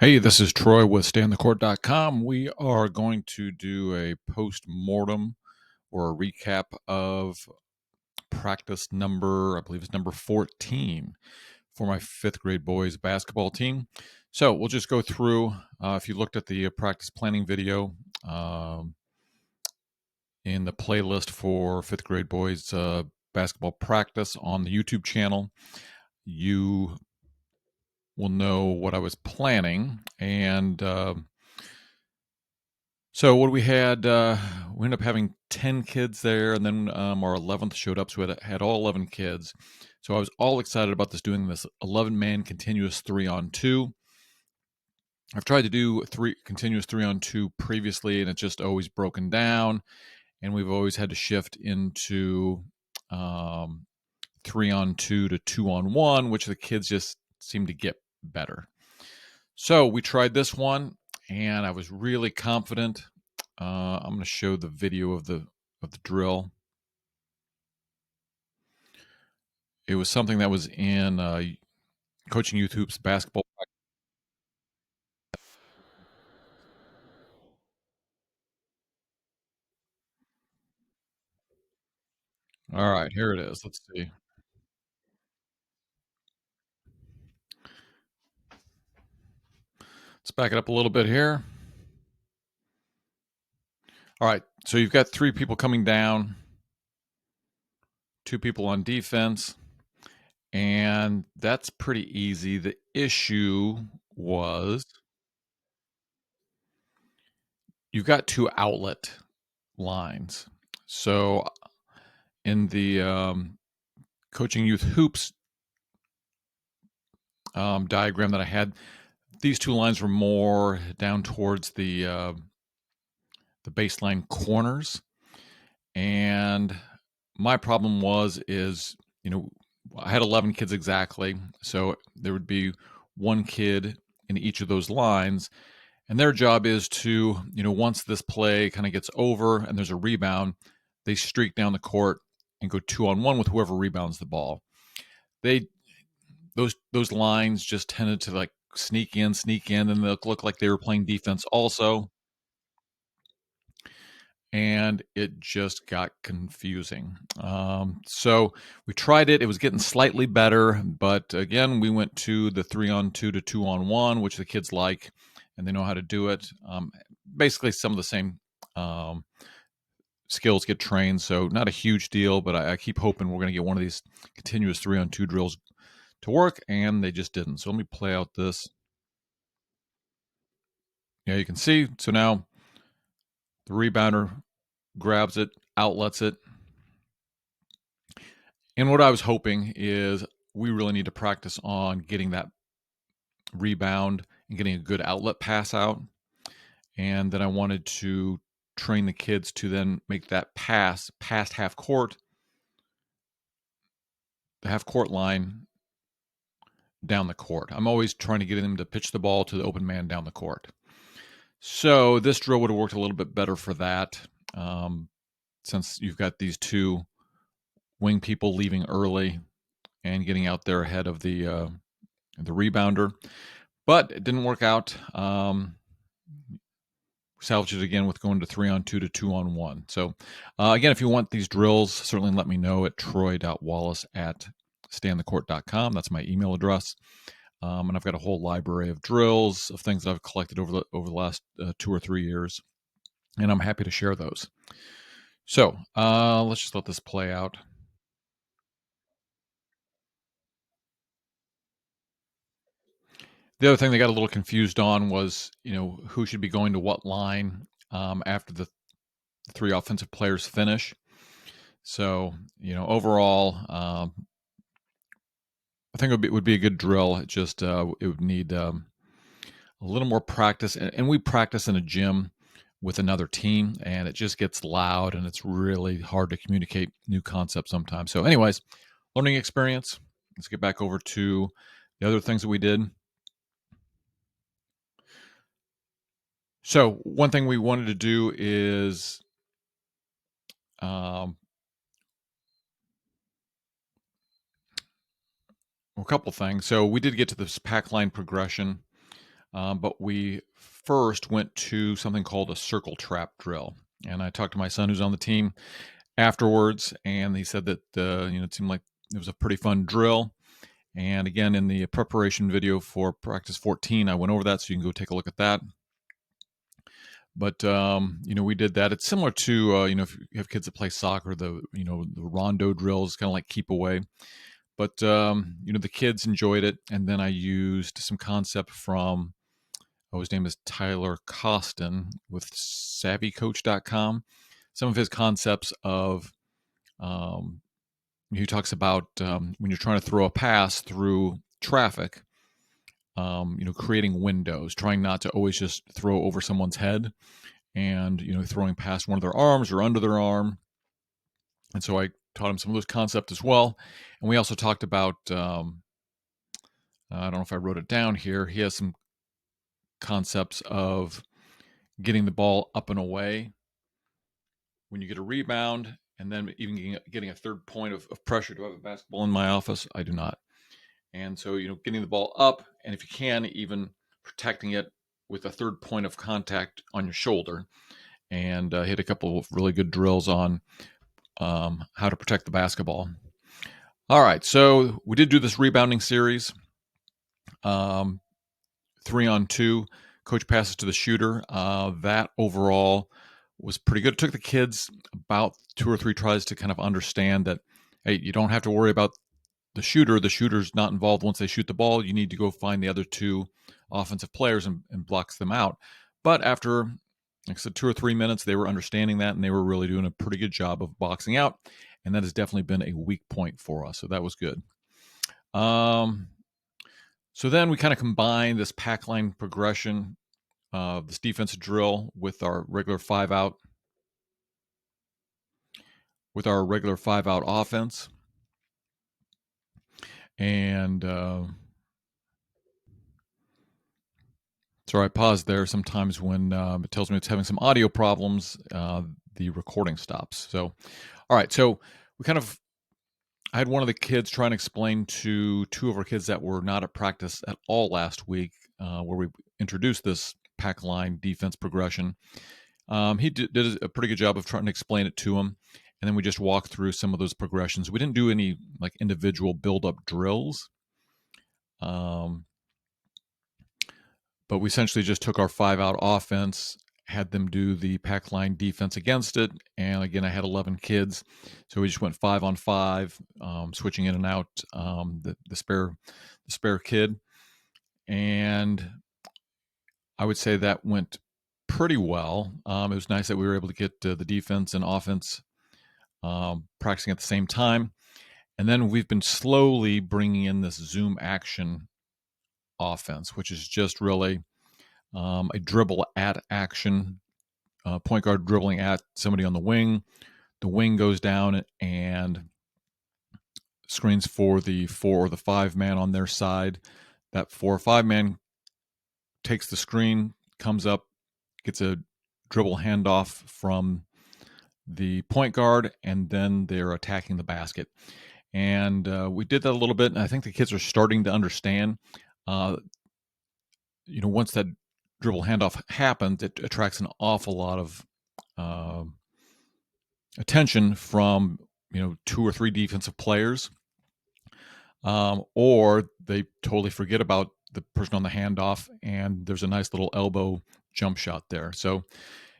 Hey, this is Troy with StayOnTheCourt.com. We are going to do a post-mortem or a recap of practice number, I believe it's number 14 for my fifth grade boys basketball team. So we'll just go through, if you looked at the practice planning video in the playlist for fifth grade boys basketball practice on the YouTube channel, you will know what I was planning. And so what we had, we ended up having 10 kids there, and then our 11th showed up, so we had all 11 kids. So I was all excited about doing this 11-man continuous 3-on-2. I've tried to do continuous 3-on-2 previously, and it's just always broken down, and we've always had to shift into 3-on-2 to 2-on-1, which the kids just seem to get better. So we tried this one, and I was really confident. I'm going to show the video of the drill. It was something that was in Coaching Youth Hoops basketball. All right, here it is. Let's see. Let's back it up a little bit here. All right, so you've got 3 people coming down, 2 people on defense, and that's pretty easy. The issue was you've got 2 outlet lines. So in the Coaching Youth Hoops diagram that I had, these 2 lines were more down towards the baseline corners, and my problem is I had 11 kids exactly, so there would be 1 kid in each of those lines, and their job is to once this play kind of gets over and there's a rebound, they streak down the court and go 2-on-1 with whoever rebounds the ball. Those lines just tended to like sneak in, and they look like they were playing defense also. And it just got confusing. So we tried it. It was getting slightly better, but again, we went to the 3-on-2 to 2-on-1, which the kids like, and they know how to do it. Basically, some of the same skills get trained, so not a huge deal, but I keep hoping we're going to get one of these continuous 3-on-2 drills to work, and they just didn't. So let me play out this. Yeah, you can see. So now the rebounder grabs it, outlets it. And what I was hoping is we really need to practice on getting that rebound and getting a good outlet pass out. And then I wanted to train the kids to then make that pass past half court, the half court line down the court. I'm always trying to get them to pitch the ball to the open man down the court. So this drill would have worked a little bit better for that, since you've got these 2 wing people leaving early and getting out there ahead of the rebounder. But it didn't work out. Salvaged it again with going to 3-on-2 to 2-on-1. So again, if you want these drills, certainly let me know at troy.wallace@stayonthecourt.com. That's my email address. And I've got a whole library of drills, of things that I've collected over the last 2 or 3 years, and I'm happy to share those. So let's just let this play out. The other thing they got a little confused on was, who should be going to what line after the 3 offensive players finish. So, overall, I think it would be a good drill. It just it would need a little more practice, and we practice in a gym with another team, and it just gets loud, and it's really hard to communicate new concepts sometimes. So, anyways, learning experience. Let's get back over to the other things that we did. So, one thing we wanted to do is a couple things. So we did get to this pack line progression. But we first went to something called a circle trap drill. And I talked to my son who's on the team afterwards, and he said that it seemed like it was a pretty fun drill. And again, in the preparation video for practice 14, I went over that, so you can go take a look at that. But we did that. It's similar to if you have kids that play soccer, the rondo drills, kind of like keep away. But the kids enjoyed it, and then I used some concept from his name is Tyler Costin with SavvyCoach.com. Some of his concepts of he talks about when you're trying to throw a pass through traffic, creating windows, trying not to always just throw over someone's head, and throwing past one of their arms or under their arm. And so I taught him some of those concepts as well. And we also talked about I don't know if I wrote it down here. He has some concepts of getting the ball up and away when you get a rebound, and then even getting a third point of pressure. Do I have a basketball in my office? I do not. And so, getting the ball up, and if you can, even protecting it with a third point of contact on your shoulder. And hit a couple of really good drills on how to protect the basketball. All right, so we did do this rebounding series, 3-on-2. Coach passes to the shooter. That overall was pretty good. It took the kids about 2 or 3 tries to kind of understand that, hey, you don't have to worry about the shooter. The shooter's not involved once they shoot the ball. You need to go find the other 2 offensive players and blocks them out. But after, like I said, 2 or 3 minutes, they were understanding that, and they were really doing a pretty good job of boxing out. And that has definitely been a weak point for us. So that was good. So then we kind of combined this pack line progression, this defensive drill with our regular 5-out offense. And sorry, I paused there. Sometimes when it tells me it's having some audio problems, the recording stops. So, all right. So I had one of the kids try and explain to 2 of our kids that were not at practice at all last week, where we introduced this pack line defense progression. He did a pretty good job of trying to explain it to him. And then we just walked through some of those progressions. We didn't do any like individual build-up drills. But we essentially just took our 5-out offense, had them do the pack line defense against it. And again, I had 11 kids. So we just went 5-on-5, switching in and out the spare kid. And I would say that went pretty well. It was nice that we were able to get the defense and offense practicing at the same time. And then we've been slowly bringing in this zoom action offense, which is just really a dribble at action, point guard dribbling at somebody on the wing. The wing goes down and screens for the 4 or the 5 man on their side. That 4 or 5 man takes the screen, comes up, gets a dribble handoff from the point guard, and then they're attacking the basket. And we did that a little bit, and I think the kids are starting to understand. Once that dribble handoff happens, it attracts an awful lot of attention from 2 or 3 defensive players, or they totally forget about the person on the handoff, and there's a nice little elbow jump shot there. So,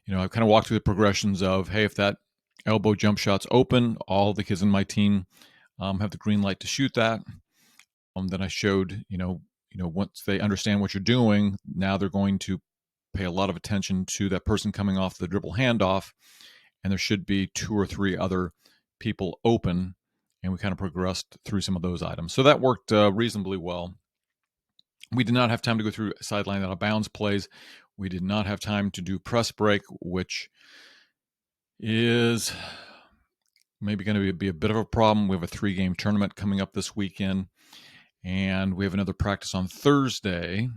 I kind of walked through the progressions of, hey, if that elbow jump shot's open, all the kids in my team have the green light to shoot that. Then I showed, once they understand what you're doing, now they're going to pay a lot of attention to that person coming off the dribble handoff, and there should be 2 or 3 other people open, and we kind of progressed through some of those items. So that worked reasonably well. We did not have time to go through sideline out of bounds plays. We did not have time to do press break, which is maybe going to be a bit of a problem. We have a 3-game tournament coming up this weekend, and we have another practice on Thursday,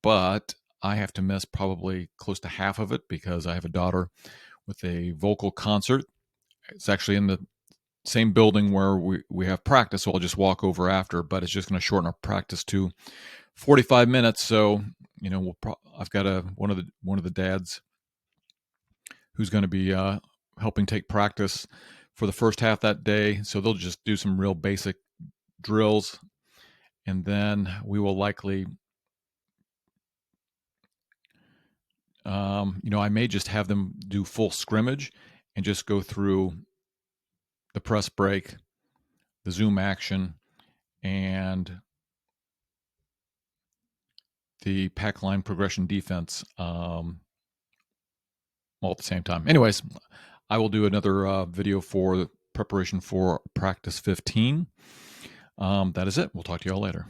but I have to miss probably close to half of it because I have a daughter with a vocal concert. It's actually in the same building where we have practice, so I'll just walk over after, but it's just going to shorten our practice to 45 minutes. So I've got one of the dads who's going to be helping take practice for the first half that day. So they'll just do some real basic drills, and then we will likely, I may just have them do full scrimmage and just go through the press break, the zoom action, and the pack line progression defense all at the same time. Anyways, I will do another video for preparation for practice 15. That is it. We'll talk to you all later.